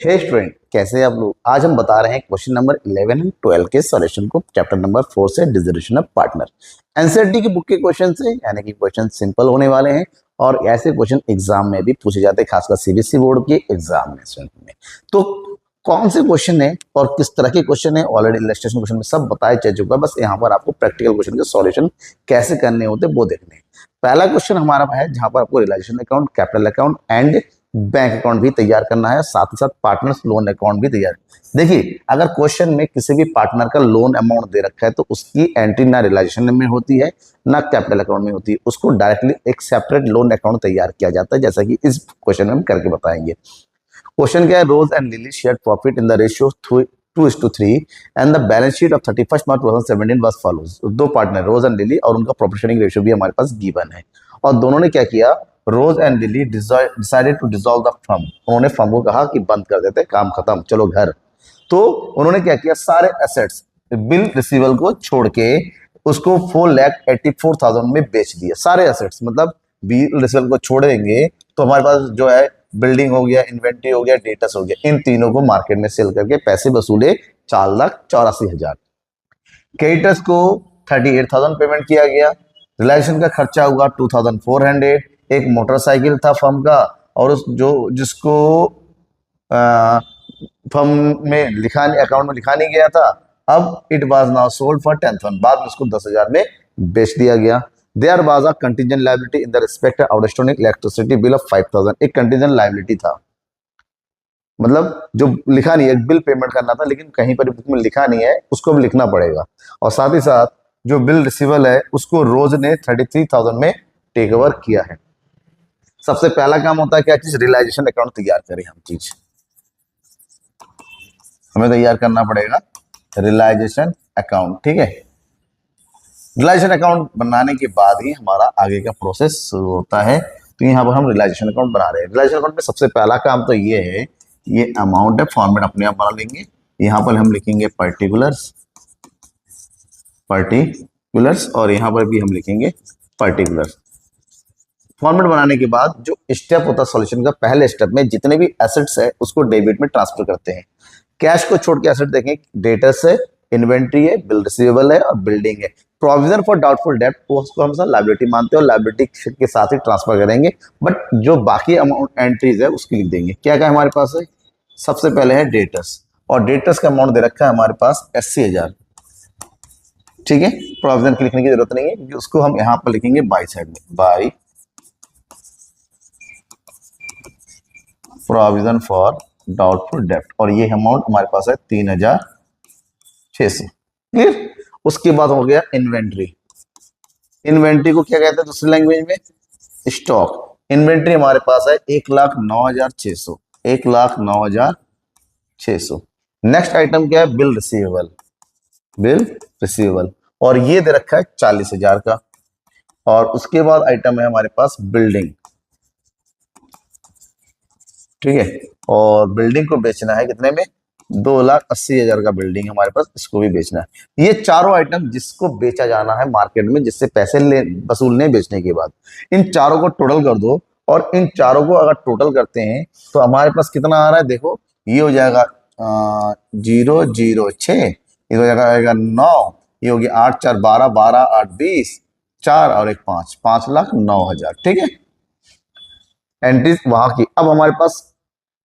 हे student, कैसे हैं आप लोग। आज हम बता रहे हैं क्वेश्चन नंबर 11 एंड 12 के सॉल्यूशन को चैप्टर नंबर 4 से डिसोल्यूशन ऑफ पार्टनर। एनसीईआरटी की बुक के क्वेश्चन से, यानी कि क्वेश्चन सिंपल होने वाले हैं और ऐसे क्वेश्चन एग्जाम में भी पूछे जाते हैं, खासकर सीबीएसई बोर्ड के एग्जामिनेशन में। तो कौन से क्वेश्चन है और किस तरह के क्वेश्चन है ऑलरेडी इलस्ट्रेशन क्वेश्चन में सब बताया जा चुका है। बस यहाँ पर आपको प्रैक्टिकल क्वेश्चन के सॉल्यूशन कैसे करने होते वो देखने हैं। पहला क्वेश्चन हमारा है जहां पर आपको realization account, capital account and bank account भी तैयार करना है, साथ ही साथ पार्टनर्स लोन अकाउंट भी तैयार। देखिए, अगर क्वेश्चन में किसी भी पार्टनर का लोन अमाउंट दे रखा है तो उसकी एंट्री ना रियलाइजेशन में होती है ना कैपिटल अकाउंट में होती है, उसको डायरेक्टली एक सेपरेट लोन अकाउंट तैयार किया जाता है, जैसा कि इस क्वेश्चन में हम करके बताएंगे। क्वेश्चन क्या है, Rose and Lily share profit in the ratio 2:3 and the balance sheet of 31 March 2017 was follows. दो पार्टनर रोज एंड लिली और उनका प्रॉफिट शेयरिंग रेशियो भी हमारे पास गिवन है और दोनों ने क्या किया, Rose and Lily decided to dissolve the firm. उन्होंने फर्म को कहा कि बंद कर देते, काम खत्म, चलो घर। तो उन्होंने क्या किया, सारे एसेट्स बिल रिसीवल को छोड़ के उसको 4,84,000 में बेच दिया। सारे एसेट्स मतलब बिल रिसीवल को छोड़ेंगे तो हमारे पास जो है बिल्डिंग हो गया, इन्वेंट्री हो गया, डेटस हो गया, इन तीनों को मार्केट में सेल करके पैसे वसूले 4,84,000। क्रेडिटर्स को 38,000 पेमेंट किया गया। रिलायंस का खर्चा हुआ 2,400। एक मोटरसाइकिल था फर्म का और उस जो जिसको फर्म में अकाउंट में लिखा नहीं गया था, अब it was now sold for 10,000। बाद में उसको 10,000 में बेच दिया गया। There was a contingent liability in the respect of outstanding electricity bill of 5,000। एक कंटीजेंट लायबिलिटी था, मतलब जो लिखा नहीं है, बिल पेमेंट करना था लेकिन कहीं पर बुक में लिखा नहीं है, उसको भी लिखना पड़ेगा। और साथ ही साथ जो बिल रिसीवल है उसको रोज ने 33,000 में टेक ओवर किया है। सबसे पहला काम होता है क्या चीज, रियलाइजेशन अकाउंट तैयार करें। हमें तैयार करना पड़ेगा रियलाइजेशन अकाउंट, ठीक है। रियलाइजेशन अकाउंट बनाने के बाद ही हमारा आगे का प्रोसेस शुरू होता है। तो यहाँ पर हम रियलाइजेशन अकाउंट बना रहे हैं। रियलाइजेशन अकाउंट में सबसे पहला काम तो ये है, ये अमाउंट है, फॉर्मेट अपने आप बना लेंगे। यहाँ पर हम लिखेंगे पर्टिकुलर्स और यहाँ पर भी हम लिखेंगे पर्टिकुलर्स। फॉर्मेट बनाने के बाद जो स्टेप होता है सॉल्यूशन का, पहले स्टेप में जितने भी एसेट्स है उसको डेबिट में ट्रांसफर करते हैं। कैश को छोड़ के एसेट देखें, डेटर्स है, इन्वेंट्री है, बिल रिसीवेबल है और बिल्डिंग है। प्रोविजन फॉर डाउटफुल डेट उसको हम सब लायबिलिटी मानते हैं और लायबिलिटी के साथ ही ट्रांसफर करेंगे, बट जो बाकी अमाउंट एंट्रीज है उसकी लिख देंगे। क्या क्या हमारे पास है, सबसे पहले है डेटर्स और डेटर्स का अमाउंट दे रखा है हमारे पास 80,000, ठीक है। प्रोविजन की लिखने की जरूरत नहीं है क्योंकि उसको हम यहाँ पर लिखेंगे बाई साइड में, बाई प्रोविजन फॉर डाउटफुल डेब्ट, और ये अमाउंट हमारे पास है 3,600, क्लियर। उसके बाद हो गया इन्वेंट्री। इन्वेंट्री को क्या कहते हैं दूसरी लैंग्वेज में, स्टॉक। इन्वेंट्री हमारे पास है 1,09,600, 1,09,600। नेक्स्ट आइटम क्या है, बिल रिसीवेबल और ये दे रखा है 40,000 का। और उसके बाद आइटम है हमारे पास बिल्डिंग, ठीक है। और बिल्डिंग को बेचना है कितने में, 2,80,000 का बिल्डिंग हमारे पास, इसको भी बेचना है। ये चारों आइटम जिसको बेचा जाना है मार्केट में, जिससे पैसे वसूलने बेचने के बाद, इन चारों को टोटल कर दो और इन चारों को अगर टोटल करते हैं तो हमारे पास कितना आ रहा है, देखो ये हो जाएगा 006, ये हो जाएगा 9, ये हो गया 8 4 12, 12 8 20, 4 और 1 5, 5,09,000, ठीक है। एंट्रीज वहां की। अब हमारे पास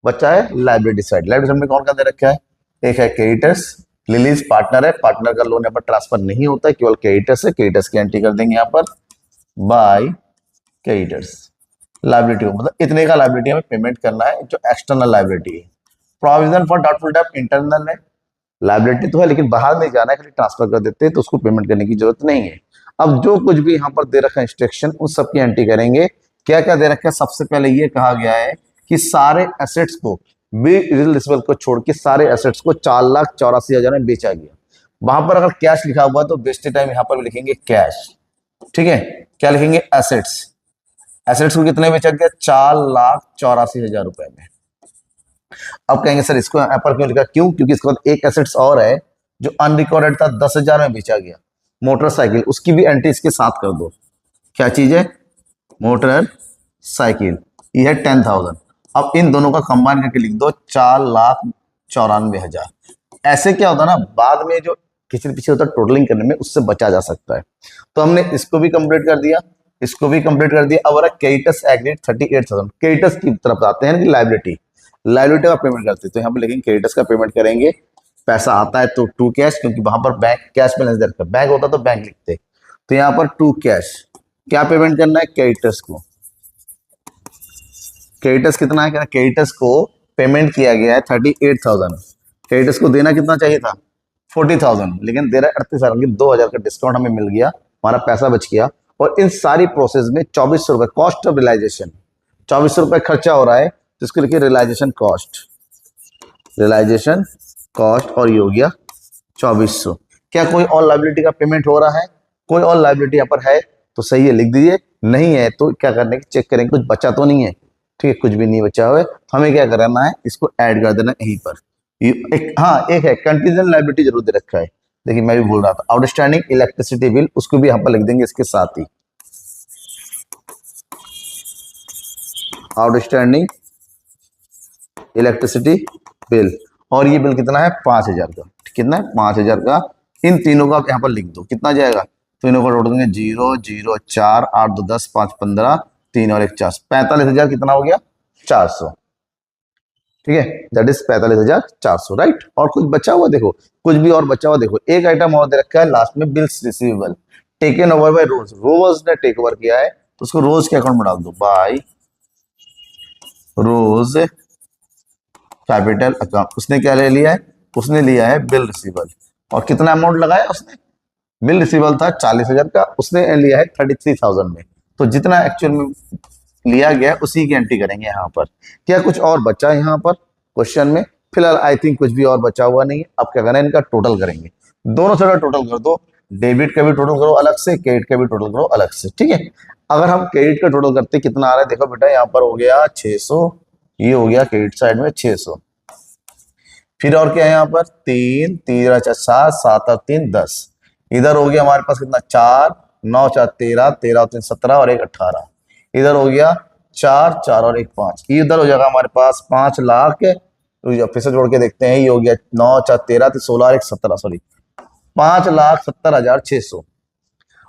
बचा है लाइबिलिटी साइड। लाइबिलिटी साइड में कौन का दे रखा है, एक है क्रेडिटर्स, लिलीज पार्टनर है, पार्टनर का लोन यहाँ पर ट्रांसफर नहीं होता है, केवल क्रेडिटर्स है। क्रेडिटर्स की एंट्री कर देंगे यहाँ पर बाय क्रेडिटर्स। लाइबिलिटी मतलब इतने का लाइबिलिटी हमें पेमेंट करना है, जो एक्सटर्नल लाइबिलिटी है। प्रोविजन फॉर डाउटफुल डेब्ट इंटरनल है, लाइबिलिटी तो है लेकिन बाहर नहीं जाना है, खाली ट्रांसफर कर देते हैं तो उसको पेमेंट करने की जरूरत नहीं है। अब जो कुछ भी यहाँ पर दे रखा है इंस्ट्रक्शन, उस सबकी एंट्री करेंगे। क्या क्या दे रखा है, सबसे पहले ये कहा गया है कि सारे एसेट्स को बिल रिसीवेबल को छोड़ के सारे एसेट्स को 4,84,000 में बेचा गया। वहां पर अगर कैश लिखा हुआ तो बेचते टाइम यहां पर भी लिखेंगे कैश, ठीक है। क्या लिखेंगे, एसेट्स। एसेट्स को कितने बेचा गया, 4,84,000 रुपए में। अब कहेंगे सर इसको यहाँ पर क्यों लिखा, क्यों, क्योंकि इसके बाद एक एसेट्स और है जो अनरिकॉर्डेड था, 10,000 में बेचा गया, मोटरसाइकिल, उसकी भी एंट्री इसके साथ कर दो। क्या चीज है, मोटर साइकिल, ये है 10,000। अब इन दोनों का कंबाइन करके लिख दो 4,94,000। ऐसे क्या होता है ना, बाद में जो किसी पीछे होता है टोटलिंग करने में उससे बचा जा सकता है। तो हमने इसको भी कंप्लीट कर दिया, इसको भी कंप्लीट कर दिया। अब क्रेडिटर्स एग्रीड 38,000। क्रेडिटर्स की तरफ आते हैं कि लाइबिलिटी, लाइबिलिटी का पेमेंट करते हैं। तो यहाँ पे लेकिन क्रेडिटर्स का पेमेंट करेंगे, पैसा आता है तो टू कैश, क्योंकि वहां पर बैंक कैश बैलेंस दे रखा है, बैंक होता तो बैंक लिखते। तो यहाँ पर टू कैश क्या पेमेंट करना है, क्रेडिटर्स को। क्रेडिटर्स कितना है, क्रेडिटर्स को पेमेंट किया गया है 38,000। क्रेडिटर्स को देना कितना चाहिए था, 40,000, लेकिन दे रहा है 38,000 की 2,000 का डिस्काउंट हमें मिल गया, हमारा पैसा बच गया। और इन सारी प्रोसेस में 2400 रुपए कॉस्ट ऑफ रियलाइजेशन, 2400 रुपए खर्चा हो रहा है, तो इसको लिखिए रियलाइजेशन कॉस्ट, रियलाइजेशन कॉस्ट, और ये हो गया 2400। क्या कोई और लाइबिलिटी का पेमेंट हो रहा है, कोई और लाइबिलिटी यहाँ पर है तो सही है लिख दीजिए, नहीं है तो क्या करने की चेक करेंगे कुछ बचा तो नहीं है। ठीक है, कुछ भी नहीं बचा हुआ है, हमें क्या करना है, इसको ऐड कर देना यहीं पर। एक है कंटीजेंट लाइबिलिटी जरूर दे रखा है, देखिए मैं भी बोल रहा था, आउटस्टैंडिंग इलेक्ट्रिसिटी बिल, उसको भी यहाँ पर लिख देंगे इसके साथ ही, आउटस्टैंडिंग इलेक्ट्रिसिटी बिल। और ये बिल कितना है, 5,000 का। कितना है, 5,000 का। इन तीनों का यहाँ पर लिख दो, कितना जाएगा, तीनों का जोड़ देंगे, 0 0 4 8 2 10 5 15 3 और 1 4, 45,000 कितना हो गया, 400। ठीक है, दैट इज 45,400, राइट। और कुछ बचा हुआ देखो, कुछ भी और बचा हुआ देखो, एक आइटम और दे रखा है लास्ट में, bills receivable taken over by Rose, Rose ने टेक ओवर किया है, तो उसको रोज के अकाउंट में डाल दो, बाय रोज कैपिटल अकाउंट। उसने क्या ले लिया है, उसने लिया है बिल रिसीवेबल। और कितना अमाउंट लगाया उसने, बिल रिसीवेबल था 40,000 का, उसने लिया है 33,000 में। तो जितना एक्चुअल में लिया गया उसी की एंट्री करेंगे यहाँ पर। क्या कुछ और बचा है यहाँ पर क्वेश्चन में, फिलहाल आई थिंक कुछ भी और बचा हुआ नहीं है। अब क्या करना है, इनका टोटल करेंगे, दोनों से टोटल कर दो, डेबिट का भी टोटल करो अलग से, क्रेडिट का भी टोटल करो अलग से। ठीक है, अगर हम क्रेडिट का टोटल करते कितना आ रहा है, देखो बेटा यहाँ पर हो गया 600, ये हो गया क्रेडिट साइड में 600। फिर और क्या है यहाँ पर, 3 3 4 7 7 और 3 10, इधर हो गया हमारे पास कितना, 4 9 4 13 13 और 3 17 और 1 18, इधर हो गया 4 4 और 1 5, इधर हो जाएगा हमारे पास 5 लाख, फिर से जोड़ के देखते हैं, ये हो गया 9 4 13 16 और 1 17, सॉरी 5,70,600।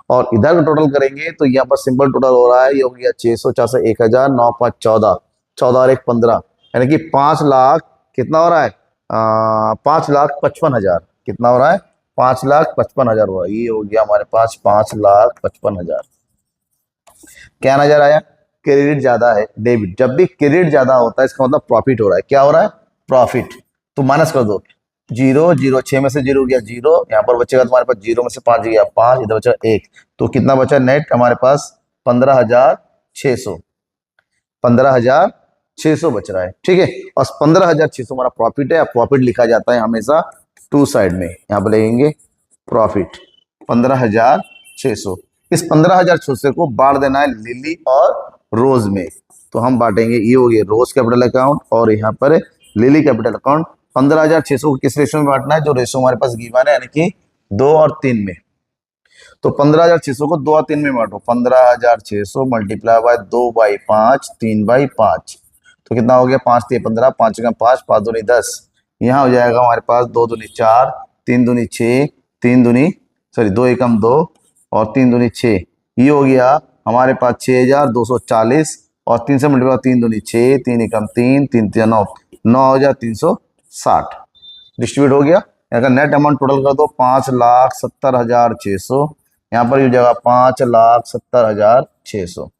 और इधर का टोटल करेंगे तो यहाँ पर सिंपल टोटल हो रहा है, ये हो गया 600 4 से 1,000 9 5 14 14 और 1 15, यानी कि 5 लाख कितना हो रहा है, 5,55,000, कितना हो रहा है, 5,55,000 हुआ। ये हो गया हमारे पास 5,55,000। क्या नजर आया, क्रेडिट ज्यादा है, डेबिट। जब भी क्रेडिट ज्यादा होता है इसका मतलब प्रॉफिट हो रहा है, क्या हो रहा है, प्रॉफिट। तो माइनस कर दो, 0 0 6 में से 0 गया 0, यहाँ पर बचेगा तुम्हारे पास 0 में से 5 गया 5, इधर बचा 1, तो कितना बचा नेट हमारे पास, 15,600, 15,600 बच रहा है। ठीक है, और 15,600 हमारा प्रॉफिट है। प्रॉफिट लिखा जाता है हमेशा टू साइड में, यहाँ पर लेंगे प्रॉफिट 15,600। इस 15,600 को बांट देना है लिली और रोज में, तो हम बांटेंगे, ये हो गया रोज कैपिटल अकाउंट और यहाँ पर लिली कैपिटल अकाउंट। 15,600 को किस रेशो में बांटना है, जो रेशो हमारे पास गिवन है, यानी कि 2 और 3 में। तो 15,600 को 2 और 3 में बांटो, 15,600 मल्टीप्लाई बाय 2/5 3/5, तो कितना हो गया, 5 3 15 5 5 5 दूनी 10, यहाँ हो जाएगा हमारे पास 2 दूनी 4 3 दूनी 6 3 दूनी सॉरी 2 एकम 2 और 3 दूनी 6, ये हो गया हमारे पास 6,240 और 3 से मल्टीप्लाई 3 दूनी 6 3 एकम 3 3 3 9 9,360 डिस्ट्रीब्यूट हो गया। अगर नेट अमाउंट टोटल कर दो 5,70,600, यहाँ पर ये जगह 5,70,600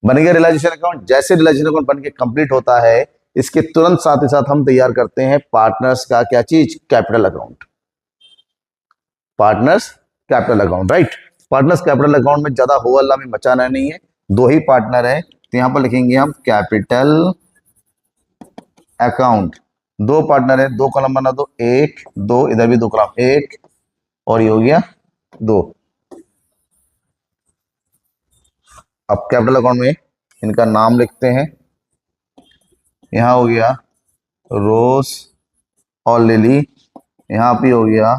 बन गया रियलाइजेशन अकाउंट। जैसे रियलाइजेशन अकाउंट बन के कंप्लीट होता है, इसके तुरंत साथ ही साथ हम तैयार करते हैं पार्टनर्स का क्या चीज, capital account, partners capital account, right. Partners capital account में ज्यादा हो अल्लाह में बचाना नहीं है, 2 ही पार्टनर है, तो यहाँ पर लिखेंगे हम कैपिटल अकाउंट। 2 पार्टनर है, 2 कॉलम बना दो, 1 2, इधर भी 2 कॉलम, 1 और ये हो गया 2। अब कैपिटल अकाउंट में इनका नाम लिखते हैं, यहाँ हो गया रोज और लिली, यहाँ भी हो गया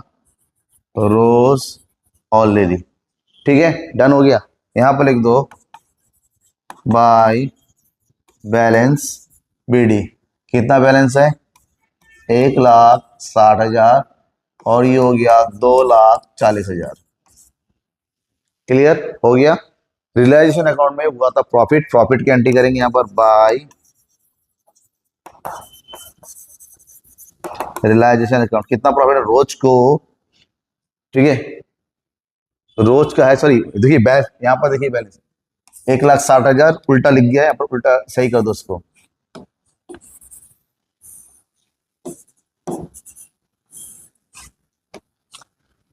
रोज और लिली। ठीक है, डन हो गया। यहाँ पर लिख दो बाय बैलेंस बीडी कितना बैलेंस है 1,60,000 और ये हो गया 2,40,000। क्लियर हो गया। रियलाइजेशन अकाउंट में हुआ था प्रॉफिट, प्रॉफिट की एंट्री करेंगे यहाँ पर बाय रियलाइजेशन अकाउंट। कितना प्रॉफिट है रोज को, ठीक है रोज का है, सॉरी देखिए बैलेंस यहाँ पर देखिए बैलेंस 1,60,000 उल्टा लिख गया है यहाँ पर, उल्टा सही कर दो उसको।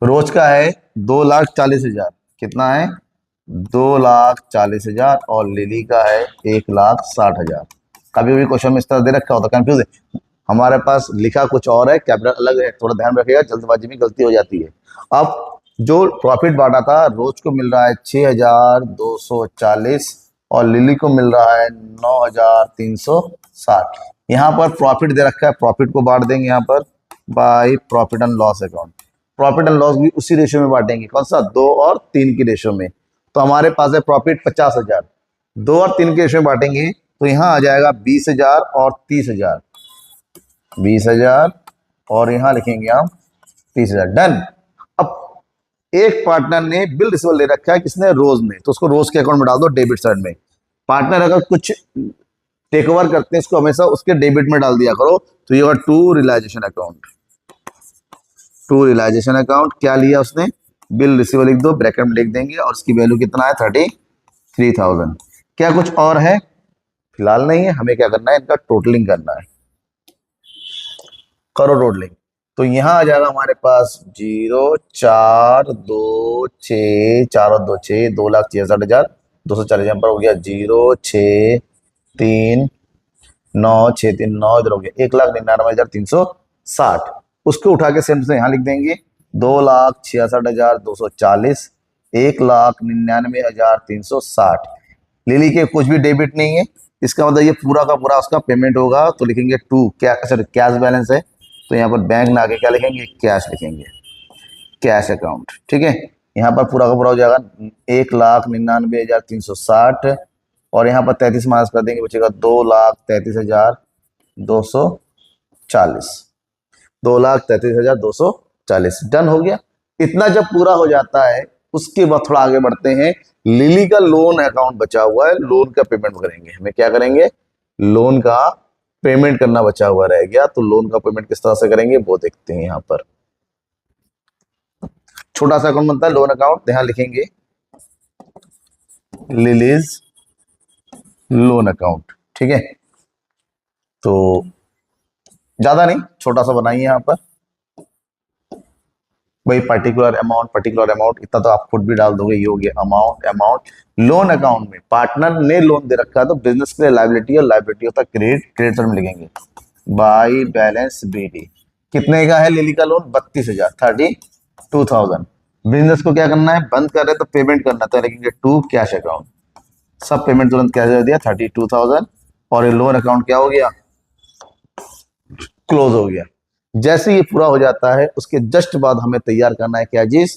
रोज का है 2,40,000, कितना है 2,40,000 और लिली का है 1,60,000। कभी भी क्वेश्चन में इस तरह दे रखा होता कंफ्यूज है, हमारे पास लिखा कुछ और है, कैपिटल अलग है, थोड़ा ध्यान रखिएगा, जल्दबाजी में गलती हो जाती है। अब जो प्रॉफिट बांटा था रोज को मिल रहा है 6,240 और लिली को मिल रहा है 9,360। यहाँ पर प्रॉफिट दे रखा है, प्रॉफिट को बांट देंगे यहाँ पर by profit and loss account. Profit and loss भी उसी रेशियो में बांटेंगे, कौन सा 2 और 3 की रेशियो में। तो हमारे पास है प्रॉफिट 50,000, 2 और 3 के रेशियो में बांटेंगे तो यहाँ आ जाएगा 20,000 और 30,000, 20,000 और यहाँ लिखेंगे हम 30,000। डन। अब एक पार्टनर ने बिल रिसीवल ले रखा है, किसने रोज ने, तो उसको रोज के अकाउंट में डाल दो डेबिट साइड में। पार्टनर अगर कुछ टेक ओवर करते हैं इसको हमेशा उसके डेबिट में डाल दिया करो, तो ये होगा to realization account. To realization account क्या लिया उसने, बिल रिसीवल लिख दो, ब्रैकेट में लिख देंगे और उसकी वैल्यू कितना है 33,000। क्या कुछ और है, फिलहाल नहीं है, हमें क्या करना है इनका टोटलिंग करना है। करो टोटलिंग, तो यहां आ जाएगा हमारे पास 0 4 2 6 4 और 2 6, 2,66,240 यहाँ पर हो गया 0 6 3 9 6 3 9 इधर हो गया 1,99,360। उसको उठा के सेम से यहाँ लिख देंगे 2,66,240, 1,99,360। लिली के कुछ भी डेबिट नहीं है, इसका मतलब ये पूरा का पूरा उसका पेमेंट होगा, तो लिखेंगे टू क्या, सर कैश बैलेंस है तो यहाँ पर बैंक ना आके क्या लिखेंगे कैश लिखेंगे, कैश अकाउंट। ठीक है, यहाँ पर पूरा का पूरा हो जाएगा 1,99,360 और यहाँ पर 33 माइनस कर देंगे, बचेगा 2,33,240, 2,33,240। डन हो गया। इतना जब पूरा हो जाता है उसके बाद थोड़ा आगे बढ़ते हैं, लिली का लोन अकाउंट बचा हुआ है, लोन का पेमेंट करेंगे। हमें क्या करेंगे, लोन का पेमेंट करना बचा हुआ रह गया, तो लोन का पेमेंट किस तरह से करेंगे वो देखते हैं। यहाँ पर छोटा सा अकाउंट बनता है लोन अकाउंट, यहाँ लिखेंगे लिलीज लोन अकाउंट। ठीक है, तो ज्यादा नहीं छोटा सा बनाइए यहाँ पर, भाई पर्टिकुलर अमाउंट इतना तो आप खुद भी डाल दोगे, ये हो गया अमाउंट। लोन अकाउंट में पार्टनर ने लोन दे रखा है तो बिजनेस के लिए लायबिलिटी और लायबिलिटी होता है क्रेडिट साइड में लिखेंगे बाय बैलेंस बीडी। कितने का है लिली का लोन 32,000, 32,000। बिजनेस को क्या करना है, बंद कर रहे तो पेमेंट करना, तो लिखेंगे टू कैश अकाउंट। सब पेमेंट तुरंत कैश दे दिया 32,000 और ये लोन अकाउंट क्या हो गया क्लोज हो गया। जैसे ये पूरा हो जाता है उसके जस्ट बाद हमें तैयार करना है क्या चीज,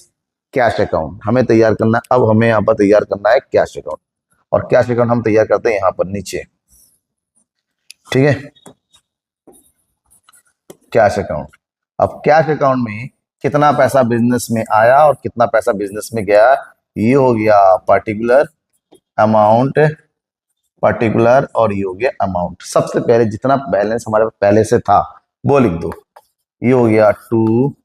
कैश अकाउंट हमें तैयार करना है। अब हमें यहाँ पर तैयार करना है कैश अकाउंट, और कैश अकाउंट हम तैयार करते हैं यहाँ पर नीचे। ठीक है, कैश अकाउंट। अब कैश अकाउंट में कितना पैसा बिजनेस में आया और कितना पैसा बिजनेस में गया, ये हो गया पर्टिकुलर अमाउंट, पर्टिकुलर और ये हो गया अमाउंट। सबसे पहले जितना बैलेंस हमारे पास पहले से था वो लिख दो, ये हो गया टू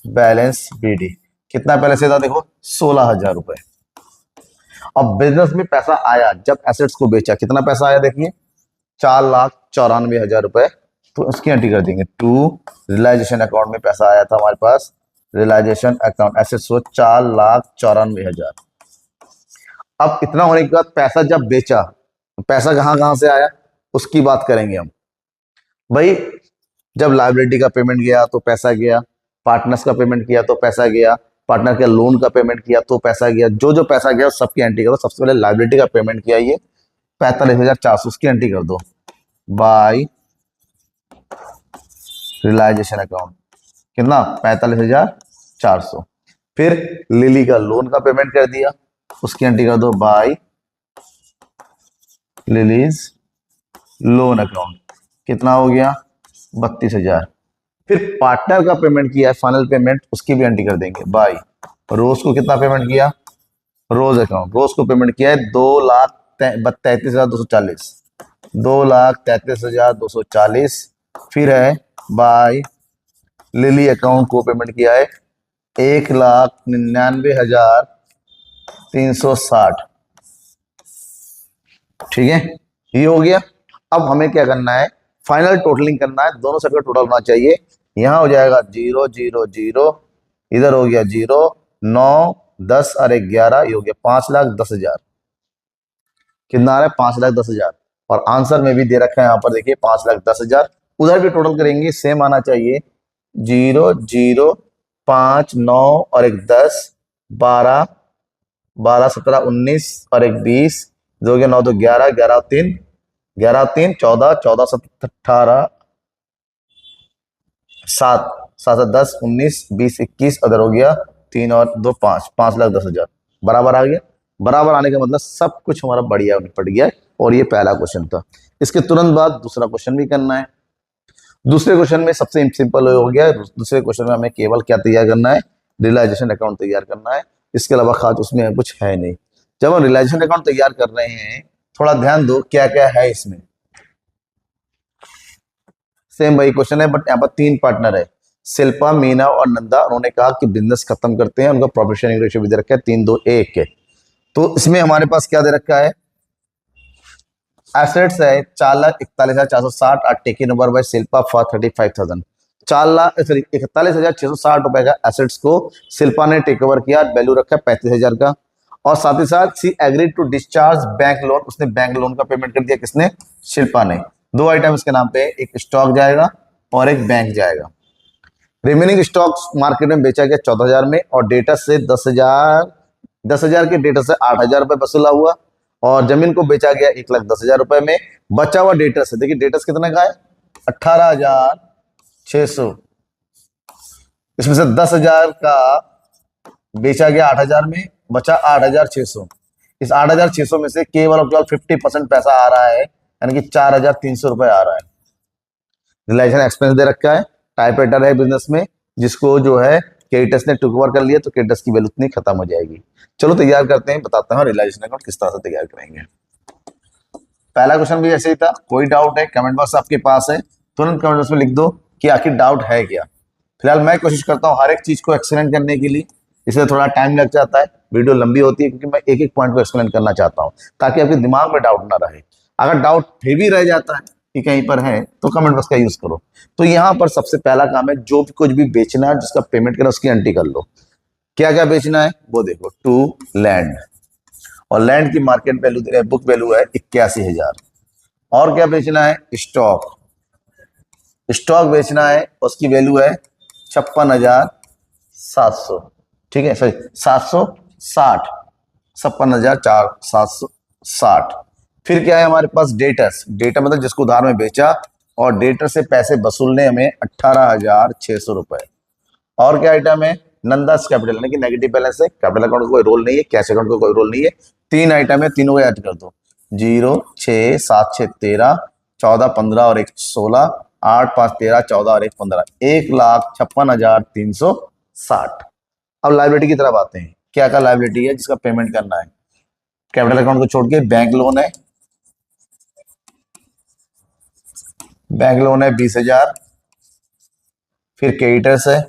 बैलेंस बीडी। कितना पहले से था देखो 16,000 रुपए। अब बिजनेस में पैसा आया जब एसेट्स को बेचा, कितना पैसा आया देखिए 4,94,000 रुपए, तो उसकी एंट्री कर देंगे टू रियलाइजेशन अकाउंट में पैसा आया था हमारे पास, रियलाइजेशन अकाउंट एसेट्स को 4,94,000। अब इतना होने के बाद पैसा जब बेचा, पैसा कहां कहां से आया उसकी बात करेंगे हम। भाई जब लायबिलिटी का पेमेंट गया तो पैसा गया, पार्टनर्स का पेमेंट किया तो पैसा गया, पार्टनर के लोन का पेमेंट किया तो पैसा गया, जो जो पैसा गया सबकी एंट्री करो। सबसे पहले लायबिलिटी का पेमेंट किया ये 45,400, उसकी एंट्री कर दो बाय रियलाइजेशन अकाउंट, कितना 45,400। फिर लिली का लोन का पेमेंट कर दिया, उसकी एंट्री कर दो बाय लिलीज लोन अकाउंट कितना हो गया 32,000। फिर पार्टनर का पेमेंट किया है फाइनल पेमेंट, उसकी भी एंट्री कर देंगे बाय। रोज को कितना पेमेंट किया, रोज अकाउंट, रोज को पेमेंट किया है 2,33,240, 2,33,240। फिर है बाय लिली अकाउंट को पेमेंट किया है 1,99,360। ठीक है, ये हो गया। अब हमें क्या करना है, फाइनल टोटलिंग करना है, दोनों साइड का टोटल होना चाहिए। यहां हो जाएगा 0 0 0, इधर हो गया 0 9 10 और 11, ये हो गया 5,10,000। कितना आ रहा है 5,10,000। और आंसर में भी दे रखा है यहाँ पर देखिए 5,10,000। उधर भी टोटल करेंगे सेम आना चाहिए, 0 0 5 9 और एक 10 12 12 17 19 और एक 20, 2 के 9 तो 11 11 3 11 3 14 14 7 18 7 7 10 19 20 21, अदर हो गया 3 और 2 5, 5,10,000 बराबर आ गया। बराबर आने का मतलब सब कुछ हमारा बढ़िया निपट गया। और ये पहला क्वेश्चन था। इसके तुरंत बाद दूसरा क्वेश्चन भी करना है। दूसरे क्वेश्चन में सबसे सिंपल हो गया। दूसरे क्वेश्चन में हमें केवल क्या तैयार करना है, रियलाइजेशन अकाउंट तैयार करना है। इसके अलावा खास उसमें कुछ है नहीं। जब हम रियलाइजेशन अकाउंट तैयार कर रहे हैं, थोड़ा ध्यान दो क्या क्या है इसमें। सेम वही क्वेश्चन है, बट यहाँ पर 3 पार्टनर है, शिल्पा मीना और नंदा। उन्होंने कहा कि बिजनेस खत्म करते हैं, उनका प्रॉफिट शेयरिंग रेशियो भी दे रखा है 3-2-1 के। तो इसमें हमारे पास क्या दे रखा है, एसेट्स है 4,41,460 are taken over by Shilpa for 35,000। 41,660 रुपए का एसेट्स को शिल्पा ने टेक ओवर किया, वैल्यू रखा है 35,000 का। और साथ ही साथ she agreed to discharge bank loan, उसने बैंक लोन का पेमेंट कर दिया, किसने, शिल्पा ने। 2 आइटम इसके नाम पे, एक स्टॉक जाएगा और एक बैंक जाएगा। रिमेनिंग स्टॉक मार्केट में बेचा गया 14,000 में, और डेटा से 10,000 के डेटा से 8,000 रुपए वसूला हुआ। और जमीन को बेचा गया 1,10,000 रुपए में। बचा हुआ डेटस है, देखिए डेटस कितना का है 18,600। इसमें से 10,000 का बेचा गया 8,000 में, बचा 8,600। इस 8,600 में से केवल और केवल 50% पैसा आ रहा है, यानी कि 4,300 रुपए आ रहा है। रिलायंस एक्सपेंस दे रखा है, टाइपराइटर है बिजनेस में, जिसको जो है क्रेडिटर्स ने टुक ओवर कर लिया, तो क्रेडिटर्स की वैल्यू उतनी खत्म हो जाएगी। चलो तैयार करते हैं, बताता हूँ रियलाइजेशन अकाउंट किस तरह से तैयार करेंगे। पहला क्वेश्चन भी ऐसे ही था। कोई डाउट है कमेंट बॉक्स आपके पास है, तुरंत कमेंट बॉक्स में लिख दो कि आखिर डाउट है क्या। फिलहाल मैं कोशिश करता हूँ हर एक चीज को एक्सप्लेन करने के लिए, इसलिए थोड़ा टाइम लग जाता है, वीडियो लंबी होती है, क्योंकि मैं एक एक पॉइंट को एक्सप्लेन करना चाहता हूँ ताकि आपके दिमाग में डाउट ना रहे। अगर डाउट फिर भी रह जाता है कि कहीं पर है, तो कमेंट बॉक्स का यूज करो। तो यहाँ पर सबसे पहला काम है, जो भी कुछ भी बेचना है, जिसका पेमेंट करना, उसकी एंट्री कर लो। क्या क्या बेचना है वो देखो, टू लैंड, और लैंड की मार्केट वैल्यू, बुक वैल्यू है 81,000। और क्या बेचना है, स्टॉक, स्टॉक बेचना है, उसकी वैल्यू है 56,700। ठीक है, सॉरी 760, 56,760। फिर क्या है हमारे पास, डेटर्स, डेटा मतलब जिसको उधार में बेचा, और डेटर से पैसे वसूलने हमें 18,600 रुपए। और क्या आइटम है, नंदास कैपिटल, यानी कि नेगेटिव बैलेंस है, कैपिटल अकाउंट का कोई रोल नहीं है, कैश अकाउंट का कोई रोल नहीं है। 3 आइटम है, तीनों को ऐड कर दो, 0 6 7 6 13, 14 15 और 1 16, 8 5 13, 14 और 1 15, 1,56,360। अब लाइबिलिटी की तरफ आते हैं। क्या क्या लाइबिलिटी है जिसका पेमेंट करना है, कैपिटल अकाउंट को छोड़ के बैंक लोन है, बैंक लोन है 20,000। फिर क्रेडिटर्स है,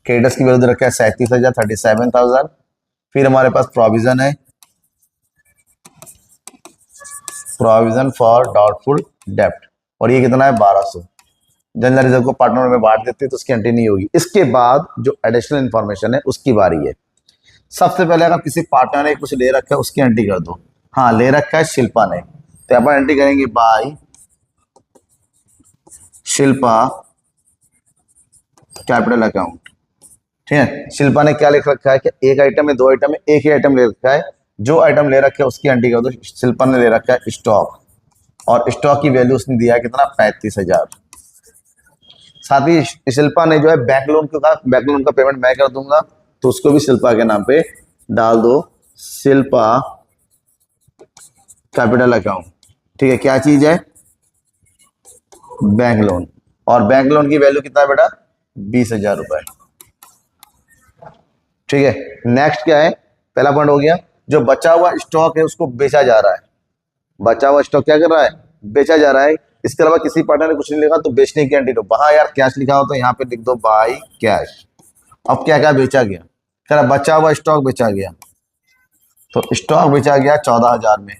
क्रेडिटर्स की वैल्यू रखा है 37,000, 37,000। फिर हमारे पास प्रोविजन है, प्रोविजन फॉर डाउटफुल डेप्ट, और ये कितना है 1,200। जनरल रिजर्व को पार्टनर में बांट देते हैं, तो उसकी एंट्री नहीं होगी। इसके बाद जो एडिशनल इंफॉर्मेशन है उसकी बारी है। सबसे पहले अगर किसी पार्टनर ने कुछ ले रखा है, उसकी एंट्री कर दो। हाँ, ले रखा है शिल्पा ने, तो यहाँ पर एंट्री करेंगे बाय शिल्पा कैपिटल अकाउंट। ठीक है, शिल्पा ने क्या लिख रखा है कि एक आइटम है, 2 आइटम है, एक ही आइटम ले रखा है, जो आइटम ले रखा है उसकी एंट्री कर दो। शिल्पा ने ले रखा है स्टॉक, और स्टॉक की वैल्यू उसने दिया है कितना, 35,000। साथ ही शिल्पा ने जो है बैंक लोन को कहा, बैंक लोन का पेमेंट मैं कर दूंगा, तो उसको भी शिल्पा के नाम पे डाल दो, शिल्पा कैपिटल अकाउंट, ठीक है। क्या चीज है? Bank loan. और बैंक लोन की वैल्यू कितना है बेटा? 20,000 रुपए, ठीक है। नेक्स्ट क्या है? पहला पॉइंट हो गया। जो बचा हुआ स्टॉक है उसको बेचा जा रहा है। बचा हुआ स्टॉक क्या कर रहा है? बेचा जा रहा है। इसके अलावा किसी पार्टनर ने कुछ नहीं लिखा तो बेचने की एंटिटी, वहां यार कैश लिखा हो तो यहाँ पे लिख दो बाई कैश। अब क्या क्या बेचा गया? कह रहा बचा हुआ स्टॉक बेचा गया, तो स्टॉक बेचा गया 14,000 में।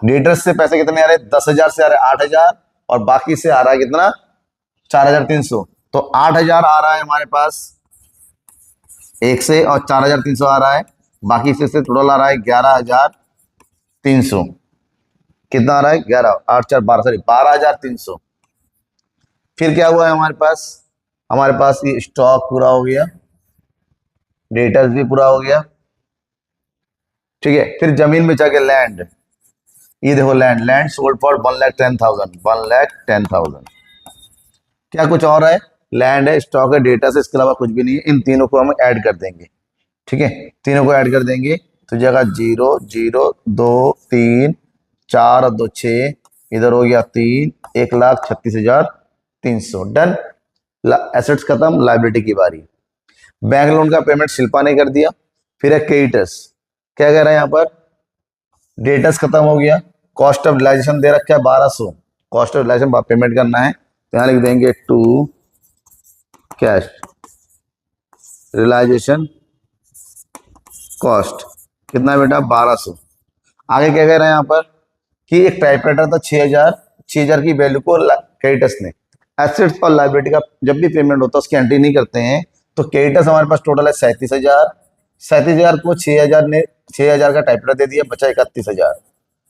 डेटर्स से पैसे कितने आ रहे? 10,000 से आ रहे 8,000, और बाकी से आ रहा है कितना? 4,300। तो 8,000 आ रहा है हमारे पास एक से, और 4,300 आ रहा है बाकी से टोटल आ रहा है 11,300। कितना आ रहा है? 11 8 4 12, सॉरी 12,300। फिर क्या हुआ है हमारे पास? हमारे पास ये स्टॉक पूरा हो गया, डेटर्स भी पूरा हो गया, ठीक है। फिर जमीन बेचा के लैंड, ये देखो लैंड सोल्ड फॉर 1,10,000, 1,10,000। क्या कुछ और है? लैंड है, स्टॉक है, डेटा से, इसके अलावा कुछ भी नहीं है। इन तीनों को हम ऐड कर देंगे, ठीक है। तीनों को ऐड कर देंगे तो जगह 0 0 2 3 4 और 2 6, इधर हो गया 3, 1,36,300। डन। एसेट्स खत्म, लाइबिलिटी की बारी। बैंक लोन का पेमेंट शिल्पा ने कर दिया। फिर है क्रेडिटर्स, क्या कह रहे हैं यहाँ पर? डेटर्स खत्म हो गया। कॉस्ट ऑफ रिलाइजेशन दे रखा है 1,200, कॉस्ट ऑफ रिलाइजेशन पेमेंट करना है, तो यहाँ लिख देंगे टू कैश रिलाइजेशन कॉस्ट। कितना बेटा? 1,200। आगे क्या कह रहे हैं यहाँ पर कि एक टाइपराइटर था 6,000 की वैल्यू को क्रेडिटर्स ने, एसेट्स और लाइबिलिटी का जब भी पेमेंट होता है उसकी एंट्री नहीं करते हैं। तो क्रेडिटर्स हमारे पास टोटल है 37,000, 37,000 को 6,000 ने 6,000 का टाइपराइटर दे दिया, बचा 31,000।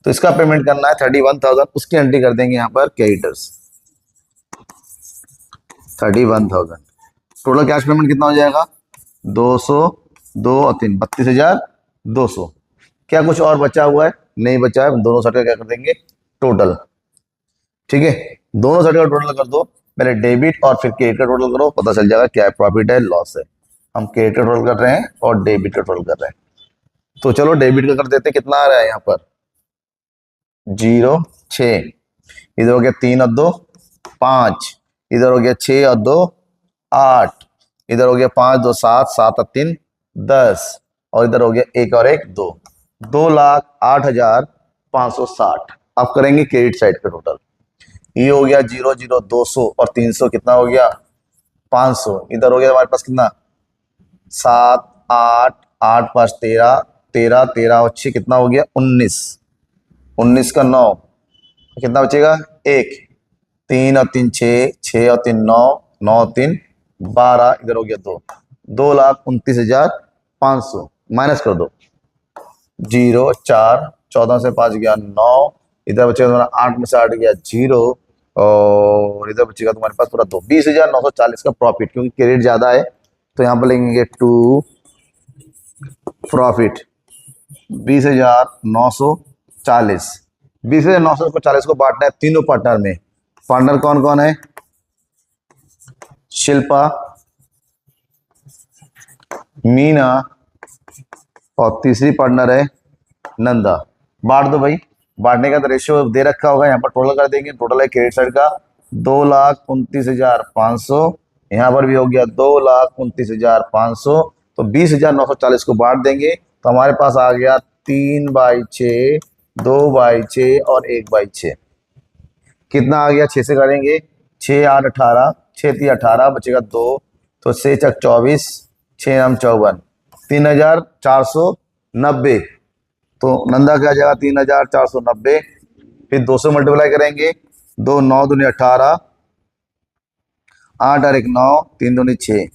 तो इसका पेमेंट करना है 31,000, उसकी एंट्री कर देंगे यहाँ पर क्रेडिटर्स 31,000। टोटल कैश पेमेंट कितना हो जाएगा? 200, 2 और 3, 32,200। क्या कुछ और बचा हुआ है? नहीं बचा है। दोनों साइड का क्या कर देंगे? टोटल, ठीक है। दोनों साइड का टोटल कर दो, पहले डेबिट और फिर क्रेडिट का टोटल करो, पता चल जाएगा क्या प्रॉफिट है लॉस है। हम क्रेडिट का टोटल कर रहे हैं और डेबिट का टोटल कर रहे हैं, तो चलो डेबिट का कर देते हैं। कितना आ रहा है यहाँ पर? 0 6, इधर हो गया 3 और 2 5, इधर हो गया 6 और 2 8, इधर हो गया 5 2 7, 7 और 3 10, और इधर हो गया 1 और 1 2, 2,08,560। अब करेंगे क्रेडिट साइड पे टोटल। ये हो गया 0 0 200 और 300, कितना हो गया? 500। इधर हो गया हमारे पास कितना? 7 8 8 5 13, 13 13 और 6 कितना हो गया? 19, 19 का 9, कितना बचेगा? 1, 3 और 3 6, 6 और 3 9, 9 और 3 12, इधर हो गया 2, 2,29,500 माइनस कर दो। 0 4, 14 से 5 गया 9, इधर बचेगा तुम्हारा 8 में से 8 गया 0, और इधर बचेगा तुम्हारे पास पूरा 2, 20,940 का प्रॉफिट। क्योंकि क्रेडिट ज्यादा है तो यहाँ पर लेंगे टू प्रॉफिट 20,940। 20,940 को बांटना है तीनों पार्टनर में। पार्टनर कौन कौन है? शिल्पा, मीना, और तीसरी पार्टनर है नंदा। बांट दो भाई। बांटने का तो रेशियो दे रखा होगा, यहाँ पर टोटल कर देंगे। टोटल है क्रेडिट साइड का 2,29,500, यहाँ पर भी हो गया 2,29,500, तो 20,940 को बांट देंगे तो हमारे पास आ गया 3/6, 2/6 और 1/6। कितना आ गया? 6 से करेंगे, 6 8 18, 6 3 18, बचेगा 2, तो 6 चक 24, 6 9 54, 3,490। तो नंदा क्या जाएगा? 3,490। फिर 200 मल्टीप्लाई करेंगे, 2 9 दूनी 18, 8 और 1 9, 3 दूनी 6।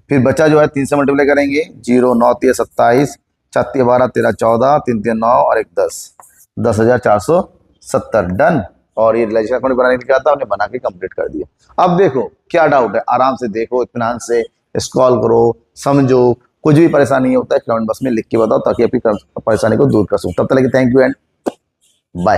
फिर बचा जो है 3 से मल्टीप्लाई करेंगे, 0 9 3 27, 4 12 13 14, 3 3 9 और 1 10, 10,470। डन। और ये रिलेशन अकाउंट बनाने के लिए था, हमने बना के कंप्लीट कर दिया। अब देखो क्या डाउट है, आराम से देखो, इत्मीनान से स्क्रॉल करो, समझो। कुछ भी परेशानी होता है कमेंट बॉक्स में लिख के बताओ, ताकि आपकी परेशानी को दूर कर सकूं। तब तक के थैंक यू एंड बाय।